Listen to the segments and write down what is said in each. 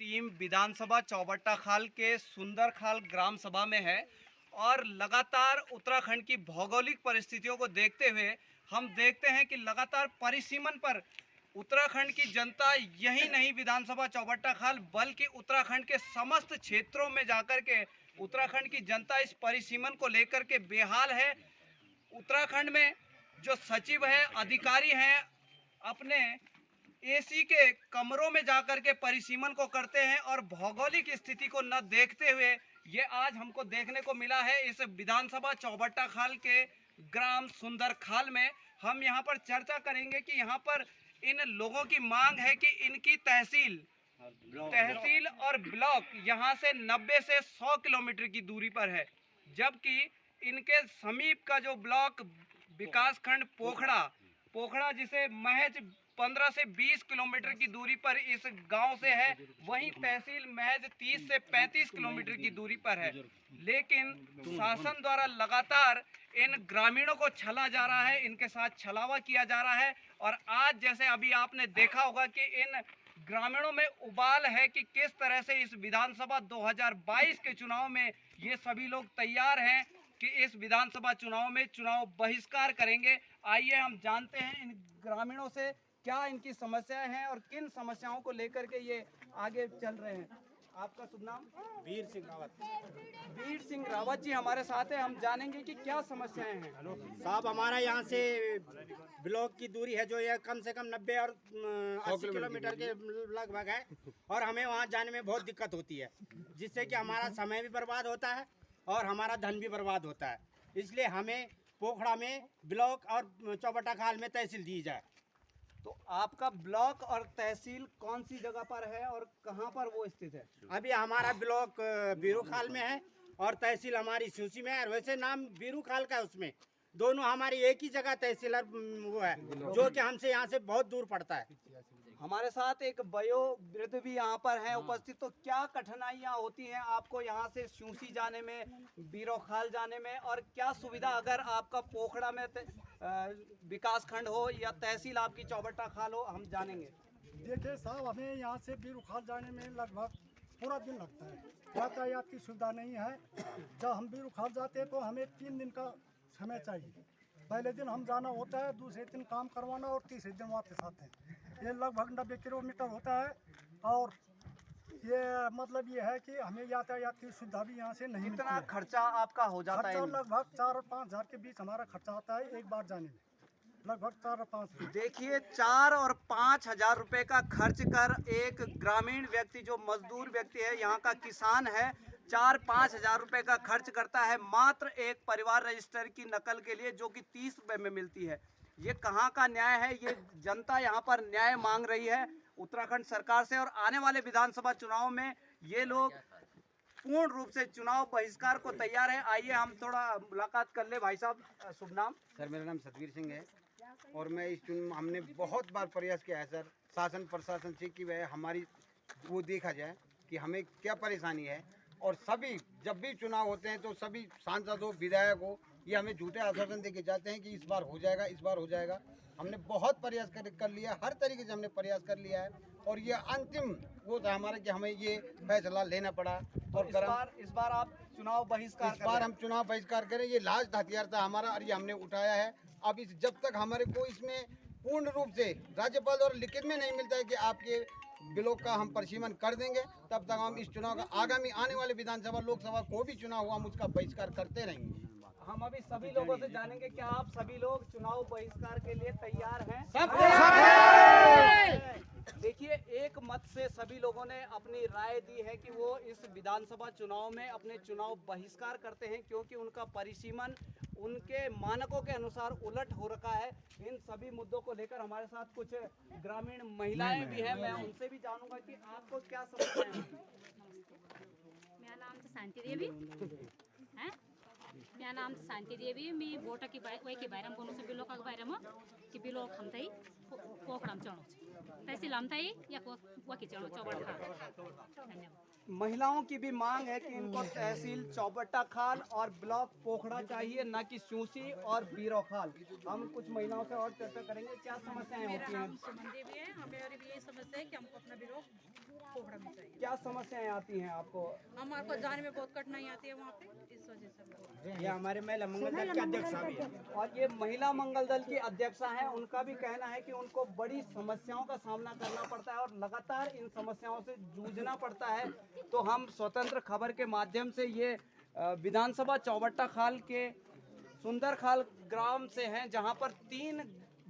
Team विधानसभा चौबट्टा खाल के सुंदरखाल ग्राम सभा में है और लगातार उत्तराखंड की भौगोलिक परिस्थितियों को देखते हुए हम देखते हैं कि लगातार परिसीमन पर उत्तराखंड की जनता यही नहीं विधानसभा चौबट्टा खाल बल्कि उत्तराखंड के समस्त क्षेत्रों में जाकर के उत्तराखंड की जनता इस परिसीमन को लेकर के बेहाल है। उत्तराखंड में जो सचिव है, अधिकारी हैं, अपने एसी के कमरों में जाकर के परिसीमन को करते हैं और भौगोलिक स्थिति को न देखते हुए ये आज हमको देखने को मिला है। इस विधानसभा चौबट्टा खाल के ग्राम सुंदरखाल में हम यहाँ पर चर्चा करेंगे कि यहाँ पर इन लोगों की मांग है कि इनकी तहसील और ब्लॉक यहाँ से 90 से 100 किलोमीटर की दूरी पर है, जबकि इनके समीप का जो ब्लॉक विकासखंड पोखड़ा जिसे महज 15 से 20 किलोमीटर की दूरी पर इस गांव से है, वहीं तहसील महज 30 से 35 किलोमीटर की दूरी पर है। लेकिन शासन द्वारा लगातार इन ग्रामीणों को छला जा रहा है, इनके साथ छलावा किया जा रहा है। और आज जैसे अभी आपने देखा होगा कि इन ग्रामीणों में उबाल है कि किस तरह से इस विधानसभा 2022 के चुनाव में ये सभी लोग तैयार हैं कि इस विधानसभा चुनाव में चुनाव बहिष्कार करेंगे। आइए हम जानते हैं इन ग्रामीणों से क्या इनकी समस्याएं हैं और किन समस्याओं को लेकर के ये आगे चल रहे हैं। आपका शुभ नाम? वीर सिंह रावत। वीर सिंह रावत जी हमारे साथ है, हम जानेंगे कि क्या समस्याएं हैं। साहब, हमारा यहाँ से ब्लॉक की दूरी है जो ये कम से कम 90 और 80 किलोमीटर के लगभग है और हमें वहाँ जाने में बहुत दिक्कत होती है, जिससे कि हमारा समय भी बर्बाद होता है और हमारा धन भी बर्बाद होता है। इसलिए हमें पोखड़ा में ब्लॉक और चौबट्टा खाल में तहसील दी जाए। तो आपका ब्लॉक और तहसील कौन सी जगह पर है और कहाँ पर वो स्थित है? अभी हमारा ब्लॉक बीरू खाल में है और तहसील हमारी सूची में है। वैसे नाम बीरू खाल का है, उसमें दोनों हमारी एक ही जगह तहसील वो है, जो कि हमसे यहाँ से बहुत दूर पड़ता है। हमारे साथ एक वयोवृद्ध भी यहाँ पर हैं उपस्थित। तो क्या कठिनाइयाँ होती हैं आपको यहाँ से सूसी जाने में, बीरोखाल जाने में, और क्या सुविधा अगर आपका पोखड़ा में विकास खंड हो या तहसील आपकी चौबट्टा खाल हो, हम जानेंगे। देखिए साहब, हमें यहाँ से बीरूखाल जाने में लगभग पूरा दिन लगता है। यातायात की सुविधा नहीं है। जब हम बीरूखाल जाते हैं तो हमें 3 दिन का समय चाहिए। पहले दिन हम जाना होता है, दूसरे दिन काम करवाना और तीसरे दिन वापस आते हैं। ये लगभग 90 किलोमीटर होता है और ये मतलब ये है कि हमें यातायात की सुविधा भी यहाँ से नहीं मिलती कितना है। खर्चा आपका हो जाता है? खर्चा लगभग 4 और 5 हज़ार के बीच हमारा खर्चा होता है एक बार जाने में, लगभग 4 और 5। देखिए, 4 और 5 हजार रुपए का खर्च कर एक ग्रामीण व्यक्ति जो मजदूर व्यक्ति है, यहाँ का किसान है, 4-5 हजार रुपए का खर्च करता है मात्र एक परिवार रजिस्टर की नकल के लिए, जो कि 30 रुपए में मिलती है। ये कहाँ का न्याय है? ये जनता यहाँ पर न्याय मांग रही है उत्तराखंड सरकार से और आने वाले विधानसभा चुनाव में ये लोग पूर्ण रूप से चुनाव बहिष्कार को तैयार है। आइए हम थोड़ा मुलाकात कर ले। भाई साहब, शुभ नाम? सर, मेरा नाम सतवीर सिंह है और मैं हमने बहुत बार प्रयास किया है सर, शासन प्रशासन से कि वह हमारी वो देखा जाए कि हमें क्या परेशानी है। और सभी जब भी चुनाव होते हैं तो सभी सांसद हो, विधायक हो, ये हमें झूठे आश्वासन देके जाते हैं कि इस बार हो जाएगा, इस बार हो जाएगा। हमने बहुत प्रयास कर लिया, हर तरीके से हमने प्रयास कर लिया है और ये अंतिम वो था हमारा कि हमें ये फैसला लेना पड़ा। और इस बार आप चुनाव बहिष्कार? इस बार हम चुनाव बहिष्कार करें, ये लास्ट हथियार था हमारा और ये हमने उठाया है। अब जब तक हमारे को इसमें पूर्ण रूप से राज्यपाल और लिखित में नहीं मिलता है कि आपके ब्लॉक का हम परिसीमन कर देंगे, तब तक हम इस चुनाव का आगामी आने वाले विधानसभा लोकसभा को भी चुनाव हुआ हम उसका बहिष्कार करते रहेंगे। हम अभी सभी लोगों से जानेंगे क्या आप सभी लोग चुनाव बहिष्कार के लिए तैयार हैं? देखिए, एक मत से सभी लोगों ने अपनी राय दी है कि वो इस विधानसभा चुनाव में अपने चुनाव बहिष्कार करते हैं, क्योंकि उनका परिसीमन उनके मानकों के अनुसार उलट हो रखा है। इन सभी मुद्दों को लेकर हमारे साथ कुछ ग्रामीण महिलाएं भी हैं, मैं उनसे भी जानूंगा कि आपको क्या समस्या है। मेरा नाम तो शांति देवी है। मेरा नाम तो शांति देवी। मी बोटा की वही के बारे में बोलूँ से बिलोक के बारे में कि बिलोक हम थी पोखड़म चढ़ो तहसील हम थी या वही चढ़ो चौबट्टा खाल। धन्यवाद। महिलाओं की भी मांग है कि इनको तहसील चौबट्टा खाल और ब्लॉक पोखड़ा चाहिए, न कि सूसी और बीरोखाल। हम कुछ महिलाओं से और चर्चा करेंगे क्या समस्याएं होती हैं। सुमन देवी है। हमें और भी यही समस्या है कि हमको अपना ब्लॉक पोखड़ा में चाहिए। क्या समस्याएं आती हैं आपको? हमारे को जाने में बहुत कठिनाई आती है वहाँ पे, इस वजह से हम ये हमारे महिला मंगल दल के अध्यक्ष साहब हैं। और ये महिला मंगल दल की अध्यक्षा हैं, उनका भी कहना है कि उनको बड़ी समस्याओं का सामना करना पड़ता है और लगातार इन समस्याओं से जूझना पड़ता है। तो हम स्वतंत्र खबर के माध्यम से ये विधानसभा चौबट्टा खाल के सुंदर खाल ग्राम से हैं, जहां पर 3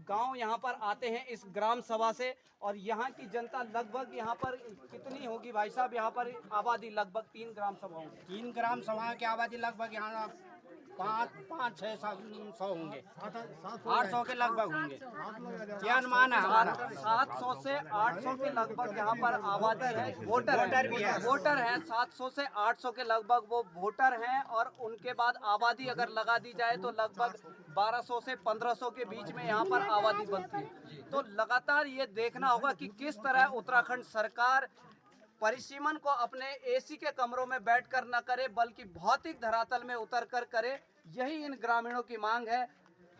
गांव यहां पर आते हैं इस ग्राम सभा से। और यहां की जनता लगभग यहां पर कितनी होगी भाई साहब? यहां पर आबादी लगभग 3 ग्राम सभाओं की। 3 ग्राम सभा की आबादी लगभग यहाँ 500-600 होंगे, 800 के लगभग होंगे। क्या अनुमान है हमारा? 700 से 800 के लगभग यहाँ पर आबादी है। वोटर भी है। वोटर हैं 700 से 800 के लगभग वो वोटर हैं। और उनके बाद आबादी अगर लगा दी जाए तो लगभग 1200 से 1500 के बीच में यहाँ पर आबादी बनती है। तो लगातार ये देखना होगा कि किस तरह उत्तराखंड सरकार परिसीमन को अपने एसी के कमरों में बैठकर न करे, बल्कि भौतिक धरातल में उतरकर करे। यही इन ग्रामीणों की मांग है।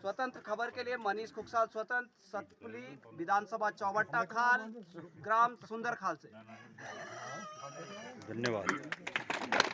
स्वतंत्र खबर के लिए मनीष कुकसाल, स्वतंत्र, सतपुली, विधानसभा चौबट्टा खाल, ग्राम सुंदर खाल से। धन्यवाद।